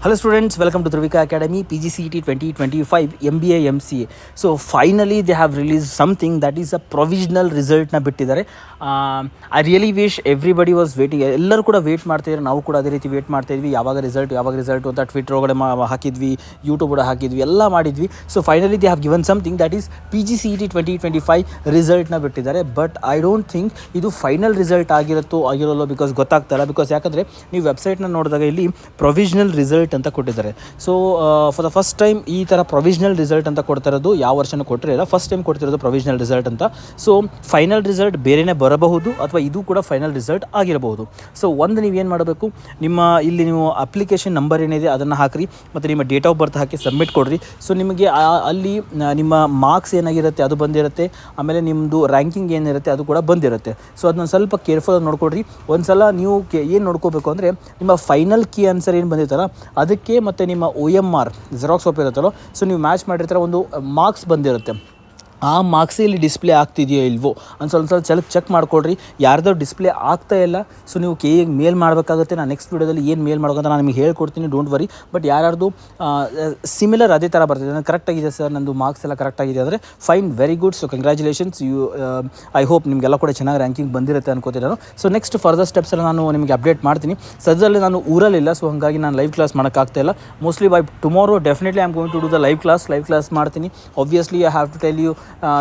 Hello students, welcome to Dhruvika Academy PGCET 2025 MBA MCA. So finally they have released something that is a provisional result na ಬಿಟ್ಟಿದ್ದಾರೆ. I really wish everybody was waiting. ಎಲ್ಲರೂ ಕೂಡ wait ಮಾಡ್ತಿದ್ದಾರೆ, ನಾವು ಕೂಡ ಅದೇ ರೀತಿ wait ಮಾಡ್ತಾ ಇದ್ವಿ. ಯಾವಾಗ ರಿಸಲ್ಟ್ ಅಂತ ಟ್ವಿಟರ್ ಒಳಗಡೆ ಹಾಕಿದ್ವಿ, ಯೂಟ್ಯೂಬ್ ಕೂಡ ಹಾಕಿದ್ವಿ, ಎಲ್ಲ ಮಾಡಿದ್ವಿ. So finally they have given something that is PGCET 2025 ರಿಸಲ್ಟ್ನ ಬಿಟ್ಟಿದ್ದಾರೆ. ಬಟ್ ಐ ಡೋಂಟ್ ಥಿಂಕ್ ಇದು ಫೈನಲ್ ರಿಸಲ್ಟ್ ಆಗಿರೋಲ್ಲ ಬಿಕಾಸ್ ಗೊತ್ತಾಗ್ತಾಯಿಲ್ಲ. ಬಿಕಾಸ್ ಯಾಕಂದರೆ ನೀವು ವೆಬ್ಸೈಟ್ನ ನೋಡಿದಾಗ ಇಲ್ಲಿ ಪ್ರೊವಿಷನಲ್ ರಿಸಲ್ಟ್ ಅಂತ ಕೊಟ್ಟಿದ್ದಾರೆ. So for the first time ಈ ಥರ ಪ್ರೊವಿಷನಲ್ ರಿಸಲ್ಟ್ ಅಂತ ಕೊಡ್ತಾ ಇರೋದು ಯಾವ ವರ್ಷನೂ ಕೊಟ್ಟಿರಲಿಲ್ಲ, ಫಸ್ಟ್ ಟೈಮ್ ಕೊಡ್ತಿರೋದು ಪ್ರೊವಿಷನಲ್ ರಿಸಲ್ಟ್ ಅಂತ. ಸೊ ಫೈನಲ್ ರಿಸಲ್ಟ್ ಬೇರೆನೇ ಬರಬಹುದು ಅಥವಾ ಇದು ಕೂಡ ಫೈನಲ್ ರಿಸಲ್ಟ್ ಆಗಿರಬಹುದು. ಸೊ ಒಂದು ನೀವೇನು ಮಾಡಬೇಕು, ಇಲ್ಲಿ ನೀವು ಅಪ್ಲಿಕೇಶನ್ ನಂಬರ್ ಏನಿದೆ ಅದನ್ನು ಹಾಕಿರಿ ಮತ್ತು ನಿಮ್ಮ date of birth hockey submit ಕೊಡಿರಿ. ಸೊ ನಿಮಗೆ ಅಲ್ಲಿ ನಿಮ್ಮ ಮಾರ್ಕ್ಸ್ ಏನಾಗಿರುತ್ತೆ ಅದು ಬಂದಿರುತ್ತೆ, ಆಮೇಲೆ ನಿಮ್ಮದು ರ್ಯಾಂಕಿಂಗ್ ಏನಿರುತ್ತೆ ಅದು ಕೂಡ ಬಂದಿರುತ್ತೆ. ಸೊ ಅದನ್ನ ಸ್ವಲ್ಪ ಕೇರ್ಫುಲ್ಲಾಗಿ ನೋಡ್ಕೊಡ್ರಿ. ಒಂದು ಸಲ ನೀವು ಏನು ನೋಡ್ಕೋಬೇಕು ಅಂದರೆ ನಿಮ್ಮ ಫೈನಲ್ ಕೀ ಆನ್ಸರ್ ಏನು ಬಂದಿರ್ತಾರ ಅದಕ್ಕೆ ಮತ್ತು ನಿಮ್ಮ OMR ಜೆರಾಕ್ಸ್ ಕಾಪಿ ಇರುತ್ತಲ್ಲ, ಸೊ ನೀವು ಮ್ಯಾಚ್ ಮಾಡಿರ್ತಾರೆ ಒಂದು ಮಾರ್ಕ್ಸ್ ಬಂದಿರುತ್ತೆ. ಆ ಮಾರ್ಕ್ಸೇ ಇಲ್ಲಿ ಡಿಸ್ಪ್ಲೇ ಆಗ್ತಿದೆಯೋ ಇಲ್ವೋ ಒಂದು ಸ್ವಲ್ಪ ಚೆಕ್ ಮಾಡಿಕೊಡ್ರಿ. ಯಾರ್ದಾದ್ರು ಡಿಸ್ಪ್ಲೇ ಆಗ್ತಾ ಇಲ್ಲ, ಸೊ ನೀವು KA ಮೇಲ್ ಮಾಡಬೇಕಾಗುತ್ತೆ. ನಾನು ನೆಕ್ಸ್ಟ್ ವೀಡಿಯೋದಲ್ಲಿ ಏನು ಮೇಲ್ ಮಾಡೋಕಂತ ನಾನು ನಿಮಗೆ ಹೇಳ್ಕೊಡ್ತೀನಿ, ಡೋಂಟ್ ವರಿ. ಬಟ್ ಯಾರ್ದು ಸಿಮಿಲರ್ ಅದೇ ಥರ ಬರ್ತಿದೆ, ನಾನು ಕರೆಕ್ಟಾಗಿದೆ ಸರ್, ನಂದು ಮಾರ್ಕ್ಸ್ ಎಲ್ಲ ಕರೆಕ್ಟಾಗಿದೆ ಅಂದರೆ fine, very good. So congratulations, I hope ನಿಮಗೆಲ್ಲ ಕೂಡ ಚೆನ್ನಾಗಿ ರ್ಯಾಂಕಿಂಗ್ ಬಂದಿರುತ್ತೆ ಅನ್ಕೋತೀನಿ ನಾನು. ಸೊ ನೆಕ್ಸ್ಟ್ ಫರ್ದರ್ ಸ್ಟೆಪ್ಸ್ ಎಲ್ಲ ನಾನು ನಿಮಗೆ ಅಪ್ಡೇಟ್ ಮಾಡ್ತೀನಿ. ಸದ್ಯದಲ್ಲಿ ನಾನು ಊರಲ್ಲಿಲ್ಲ, ಸೊ ಹಾಗಾಗಿ ನಾನು ಲೈವ್ ಕ್ಲಾಸ್ ಮಾಡೋಕ್ಕಾಗ್ತಾಯಿಲ್ಲ. Mostly by tomorrow definitely I am going to do the live class ಮಾಡ್ತೀನಿ. Obviously I have to tell you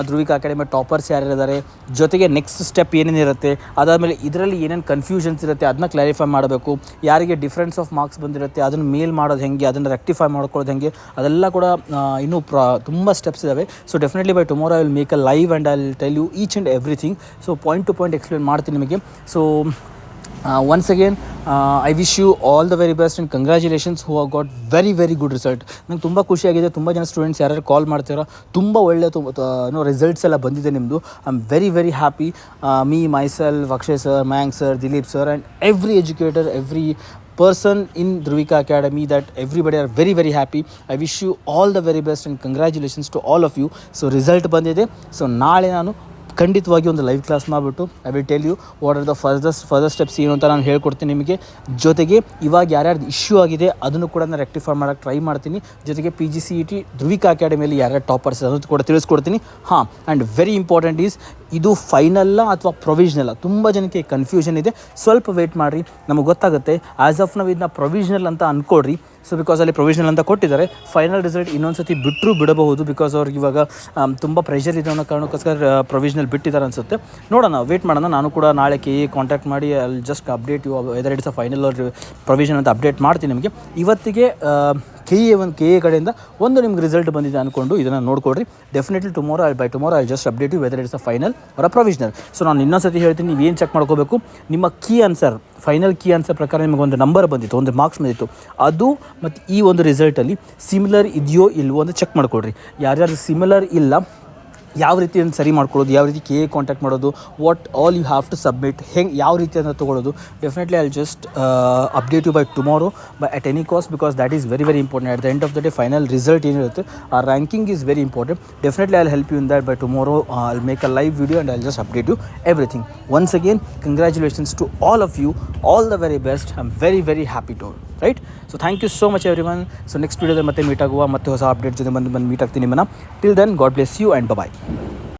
Dhruvika academy toppers ಯಾರಿದ್ದಾರೆ, ಜೊತೆಗೆ ನೆಕ್ಸ್ಟ್ ಸ್ಟೆಪ್ ಏನೇನಿರುತ್ತೆ, ಅದಾದಮೇಲೆ ಇದರಲ್ಲಿ ಏನೇನು ಕನ್ಫ್ಯೂಷನ್ಸ್ ಇರುತ್ತೆ ಅದನ್ನ ಕ್ಲಾರಿಫೈ ಮಾಡಬೇಕು. ಯಾರಿಗೆ ಡಿಫ್ರೆನ್ಸ್ ಆಫ್ ಮಾರ್ಕ್ಸ್ ಬಂದಿರುತ್ತೆ ಅದನ್ನು ಮೇಲ್ ಮಾಡೋದು ಹೆಂಗೆ, ಅದನ್ನು ರೆಕ್ಟಿಫೈ ಮಾಡ್ಕೊಳ್ಳೋದು ಹೆಂಗೆ, ಅದೆಲ್ಲ ಕೂಡ ಇನ್ನೂ ತುಂಬ ಸ್ಟೆಪ್ಸ್ ಇದ್ದಾವೆ. So definitely by tomorrow I will make a live and I will tell you each and everything. So point to point explain ಮಾಡ್ತೀನಿ ನಿಮಗೆ. ಸೊ once again I wish you all the very best and congratulations who have got very good result. ನಂಗೆ ತುಂಬ ಖುಷಿಯಾಗಿದೆ. ತುಂಬ ಜನ students ಯಾರು ಕಾಲ್ ಮಾಡ್ತೀರೋ, ತುಂಬ ಒಳ್ಳೆ ರಿಸಲ್ಟ್ಸ್ ಎಲ್ಲ ಬಂದಿದೆ ನಿಮ್ಮದು. I am very happy. Me myself, Akshay sir, Mayank sir, Dilip sir and every educator, every person in Dhruvika Academy, that everybody are very happy. I wish you all the very best and congratulations to all of you. So result ಬಂದಿದೆ. So ನಾಳೆ ನಾನು ಖಂಡಿತವಾಗಿ ಒಂದು live class ಮಾಡಿಬಿಟ್ಟು I will tell you what are the further steps ಏನು ಅಂತ ನಾನು ಹೇಳ್ಕೊಡ್ತೀನಿ ನಿಮಗೆ. ಜೊತೆಗೆ ಇವಾಗ ಯಾರ್ಯಾರ್ದು ಇಶ್ಯೂ ಆಗಿದೆ ಅದನ್ನು ಕೂಡ ನಾನು ರೆಕ್ಟಿಫೈ ಮಾಡೋಕ್ಕೆ ಟ್ರೈ ಮಾಡ್ತೀನಿ. ಜೊತೆಗೆ PGCET ಧ್ರುವಿಕಾ ಅಕಾಡೆಮಿಯಲ್ಲಿ ಯಾರ್ಯಾರು ಟಾಪರ್ಸ್ ಅದನ್ನು ಕೂಡ ತಿಳಿಸ್ಕೊಡ್ತೀನಿ. ಹಾಂ, ಆ್ಯಂಡ್ ವೆರಿ ಇಂಪಾರ್ಟೆಂಟ್ ಈಸ್ ಇದು ಫೈನಲ್ಲ ಅಥವಾ ಪ್ರೊವಿಷನಲ್ಲ, ತುಂಬ ಜನಕ್ಕೆ ಕನ್ಫ್ಯೂಷನ್ ಇದೆ. ಸ್ವಲ್ಪ ವೆಯ್ಟ್ ಮಾಡಿರಿ, ನಮಗೆ ಗೊತ್ತಾಗುತ್ತೆ. ಆ್ಯಸ್ ಆಫ್ ನಾವು ಇದನ್ನ ಪ್ರೊವಿಷನಲ್ ಅಂತ ಅಂದ್ಕೊಡ್ರಿ. ಸೊ ಬಿಕಾಸ್ ಅಲ್ಲಿ ಪ್ರೊವಿಷನಲ್ ಅಂತ ಕೊಟ್ಟಿದ್ದಾರೆ, ಫೈನಲ್ ರಿಸಲ್ಟ್ ಇನ್ನೊಂದು ಸತಿ ಬಿಡಬಹುದು. ಬಿಕಾಸ್ ಅವ್ರಿಗೆ ಇವಾಗ ತುಂಬ ಪ್ರೆಷರ್ ಇದೆ ಅನ್ನೋ ಕಾರಣಕ್ಕೋಸ್ಕರ ಪ್ರೊವಿಷನಲ್ ಬಿಟ್ಟಿದ್ದಾರೆ ಅನಿಸುತ್ತೆ. ನೋಡೋಣ, ವೇಟ್ ಮಾಡೋಣ. ನಾನು ಕೂಡ ನಾಳೆ KA ಕಾಂಟ್ಯಾಕ್ಟ್ ಮಾಡಿ ಅಲ್ಲಿ just update you whether it's a final or provision ಅಂತ ಅಪ್ಡೇಟ್ ಮಾಡ್ತೀನಿ ನಿಮಗೆ. ಇವತ್ತಿಗೆ KA ಕಡೆಯಿಂದ ಒಂದು ನಿಮ್ಗೆ ರಿಸಲ್ಟ್ ಬಂದಿದೆ ಅಂದ್ಕೊಂಡು ಇದನ್ನು ನೋಡ್ಕೊಡ್ರಿ. Definitely by tomorrow I just update you whether it's a final or a provisional. So ನಾನು ಇನ್ನೊಂದು ಸತಿ ಹೇಳ್ತೀನಿ, ನೀವು ಏನು ಚೆಕ್ ಮಾಡ್ಕೋಬೇಕು, ನಿಮ್ಮ key answer, final key answer ಪ್ರಕಾರ ನಿಮಗೆ ಒಂದು ನಂಬರ್ ಬಂದಿತ್ತು, ಒಂದು ಮಾರ್ಕ್ಸ್ ಬಂದಿತ್ತು, ಅದು ಮತ್ತು ಈ ಒಂದು ರಿಸಲ್ಟಲ್ಲಿ ಸಿಮಿಲರ್ ಇದೆಯೋ ಇಲ್ವೋ ಅಂತ ಚೆಕ್ ಮಾಡಿಕೊಡ್ರಿ. ಯಾರ್ಯಾರು ಸಿಮಿಲರ್ ಇಲ್ಲ, ಯಾವ ರೀತಿ ಅಂತ ಸರಿ ಮಾಡ್ಕೊಳ್ಳೋದು, ಯಾವ ರೀತಿ KA ಕಾಂಟ್ಯಾಕ್ಟ್ ಮಾಡೋದು, what all you have to submit, ಹೆಂಗೆ ಯಾವ ರೀತಿ ಅಂತ ತೊಗೊಳ್ಳೋದು. Definitely I will just update you by tomorrow at any cost, because that is very important. At the end of the day final result ಏನಿರುತ್ತೆ ಆ ranking is very important. Definitely I will help you in that by tomorrow. I will make a live video and I will just update you everything. Once again congratulations to all of you, all the very best. I am very happy to right. So thank you so much everyone. So next ವೀಡಿಯೋದಲ್ಲಿ ಮತ್ತೆ meet ಆಗುವ, ಮತ್ತೆ ಹೊಸ update ಜೊತೆ ಬಂದು meet ಆಗ್ತೀನಿ ನಿಮ್ಮನ್ನು. Till then, God bless you and bye.